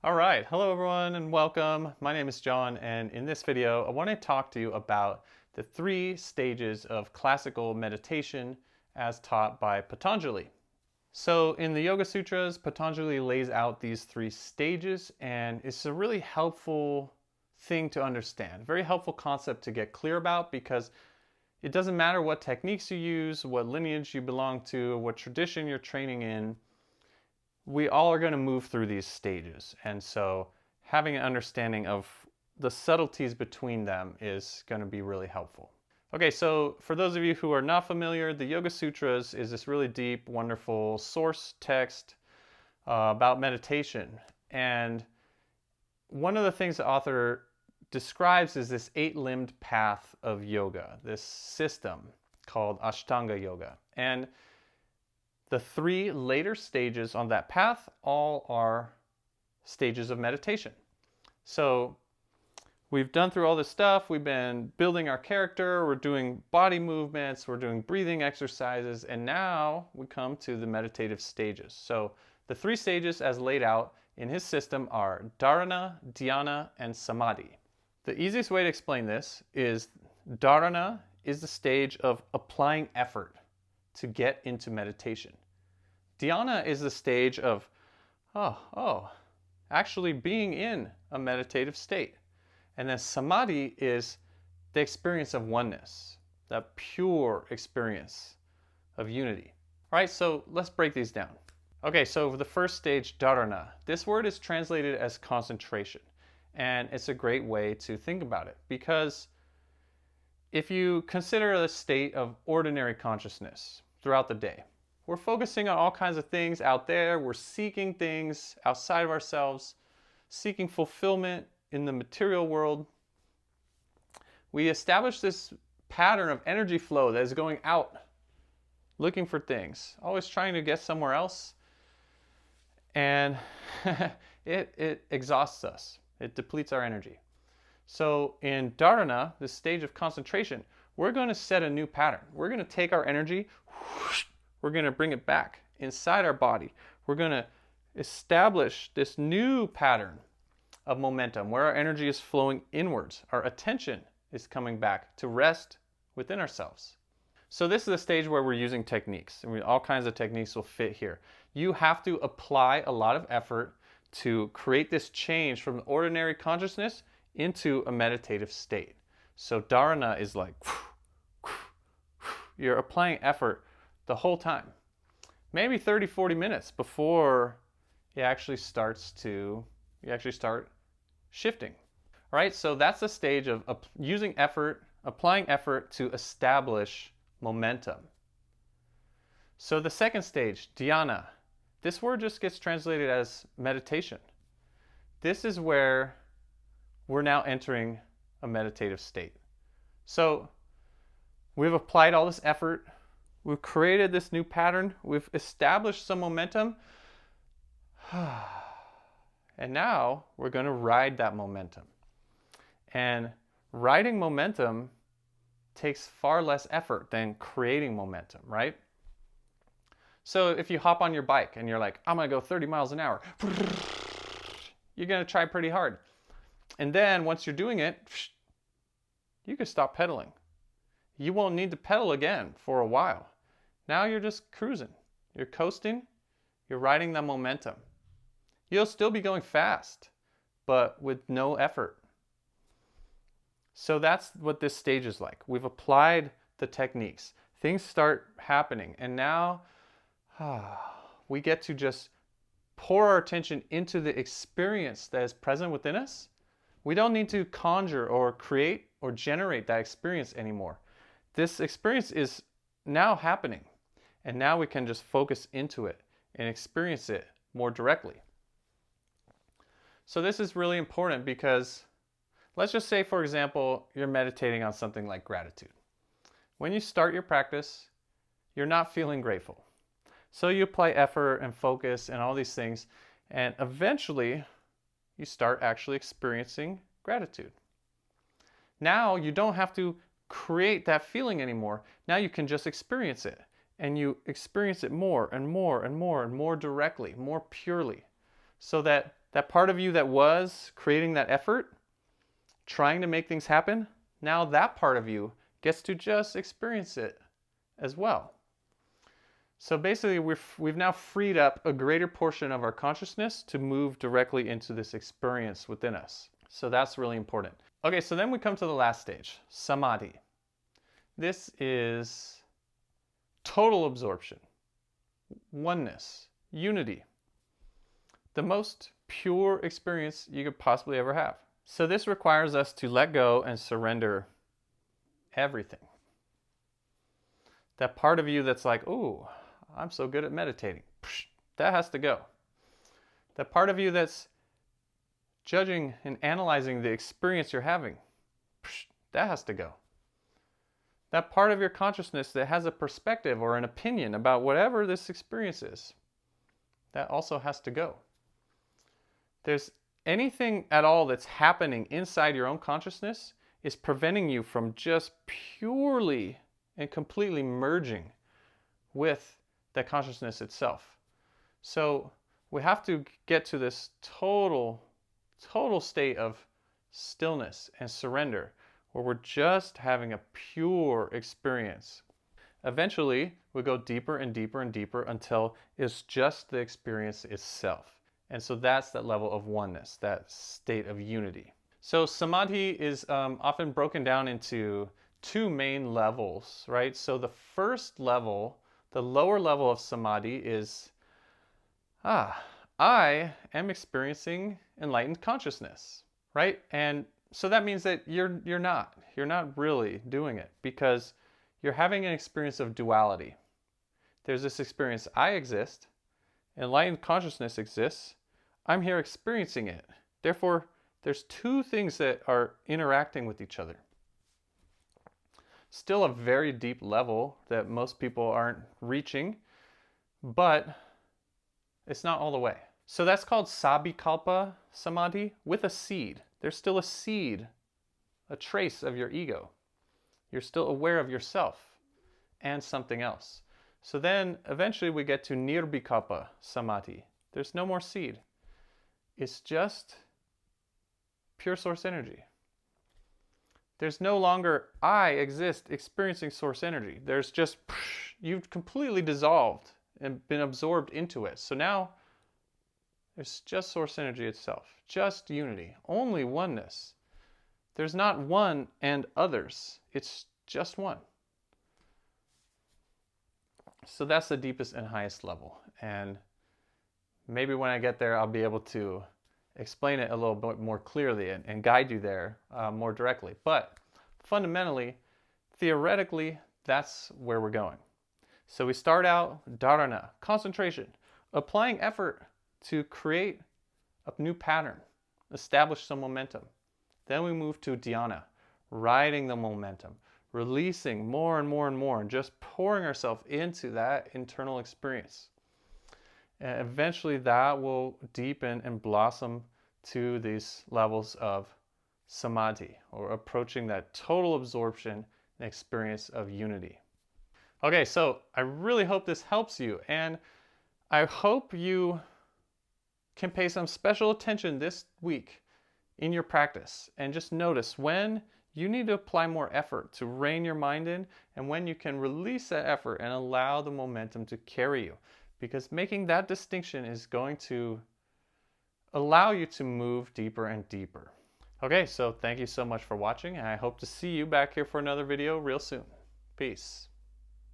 All right, hello everyone and welcome. My name is John, and in this video I want to talk to you about the 3 stages of classical meditation as taught by Patanjali. So in the Yoga Sutras, Patanjali lays out these 3 stages, and it's a really helpful thing to understand, very helpful concept to get clear about, because it doesn't matter what techniques you use, what lineage you belong to, what tradition you're training in, we all are going to move through these stages. And so having an understanding of the subtleties between them is going to be really helpful. Okay, so for those of you who are not familiar, the Yoga Sutras is this really deep, wonderful source text about meditation. And one of the things the author describes is this 8-limbed path of yoga, this system called Ashtanga Yoga. And the 3 later stages on that path all are stages of meditation. So we've done through all this stuff. We've been building our character. We're doing body movements. We're doing breathing exercises. And now we come to the meditative stages. So the 3 stages as laid out in his system are Dharana, Dhyana, and Samadhi. The easiest way to explain this is Dharana is the stage of applying effort to get into meditation. Dhyana is the stage of, actually being in a meditative state. And then Samadhi is the experience of oneness, that pure experience of unity. All right, so let's break these down. Okay, so the first stage, Dharana. This word is translated as concentration. And it's a great way to think about it, because if you consider a state of ordinary consciousness throughout the day, we're focusing on all kinds of things out there. We're seeking things outside of ourselves, seeking fulfillment in the material world. We establish this pattern of energy flow that is going out, looking for things, always trying to get somewhere else. And it exhausts us. It depletes our energy. So in Dharana, this stage of concentration, we're going to set a new pattern. We're going to take our energy, we're going to bring it back inside our body. We're going to establish this new pattern of momentum where our energy is flowing inwards. Our attention is coming back to rest within ourselves. So this is the stage where we're using techniques. All kinds of techniques will fit here. You have to apply a lot of effort to create this change from ordinary consciousness into a meditative state. So Dharana is like, you're applying effort the whole time. Maybe 30-40 minutes before it actually starts to, you actually start shifting. All right, so that's the stage of using effort, applying effort to establish momentum. So the second stage, Dhyana. This word just gets translated as meditation. This is where we're now entering a meditative state. So we've applied all this effort. We've created this new pattern. We've established some momentum. And now we're going to ride that momentum. And riding momentum takes far less effort than creating momentum, right? So if you hop on your bike and you're like, I'm going to go 30 miles an hour, you're going to try pretty hard. And then once you're doing it, you can stop pedaling. You won't need to pedal again for a while. Now you're just cruising. You're coasting. You're riding that momentum. You'll still be going fast, but with no effort. So that's what this stage is like. We've applied the techniques. Things start happening. And now we get to just pour our attention into the experience that is present within us. We don't need to conjure or create or generate that experience anymore. This experience is now happening. And now we can just focus into it and experience it more directly. So this is really important because let's just say, for example, you're meditating on something like gratitude. When you start your practice, you're not feeling grateful. So you apply effort and focus and all these things, and eventually you start actually experiencing gratitude. Now you don't have to create that feeling anymore. Now you can just experience it, and you experience it more and more and more and more directly, more purely, so that That part of you that was creating that effort, trying to make things happen, now that part of you gets to just experience it as well. So basically, we've now freed up a greater portion of our consciousness to move directly into this experience within us. So that's really important. Okay, so then we come to the last stage, Samadhi. This is total absorption, oneness, unity. The most pure experience you could possibly ever have. So this requires us to let go and surrender everything. That part of you that's like, ooh, I'm so good at meditating. That has to go. That part of you that's judging and analyzing the experience you're having, that has to go. That part of your consciousness that has a perspective or an opinion about whatever this experience is, that also has to go. There's anything at all that's happening inside your own consciousness is preventing you from just purely and completely merging with that consciousness itself. So we have to get to this total state of stillness and surrender, where we're just having a pure experience. Eventually, we go deeper and deeper and deeper until it's just the experience itself. And so that's that level of oneness, that state of unity. So Samadhi is often broken down into two main levels, right? So the first level, the lower level of Samadhi is, I am experiencing enlightened consciousness, right? And so that means that you're not really doing it, because you're having an experience of duality. There's this experience, I exist, enlightened consciousness exists, I'm here experiencing it. Therefore, there's two things that are interacting with each other. Still a very deep level that most people aren't reaching, but it's not all the way. So that's called Sabhikalpa Samadhi with a seed. There's still a seed, a trace of your ego. You're still aware of yourself and something else. So then eventually we get to Nirbhikalpa Samadhi. There's no more seed. It's just pure source energy. There's no longer I exist experiencing source energy. There's just, you've completely dissolved and been absorbed into it. So now there's just source energy itself, just unity, only oneness. There's not one and others. It's just one. So that's the deepest and highest level. And maybe when I get there, I'll be able to explain it a little bit more clearly and guide you there more directly. But fundamentally, theoretically, that's where we're going. So we start out Dharana, concentration, applying effort to create a new pattern, establish some momentum. Then we move to Dhyana, riding the momentum, releasing more and more and more, and just pouring ourselves into that internal experience. And eventually that will deepen and blossom to these levels of Samadhi, or approaching that total absorption and experience of unity. Okay, so I really hope this helps you, and I hope you can pay some special attention this week in your practice and just notice when you need to apply more effort to rein your mind in, and when you can release that effort and allow the momentum to carry you. Because making that distinction is going to allow you to move deeper and deeper. Okay, so thank you so much for watching, and I hope to see you back here for another video real soon. Peace.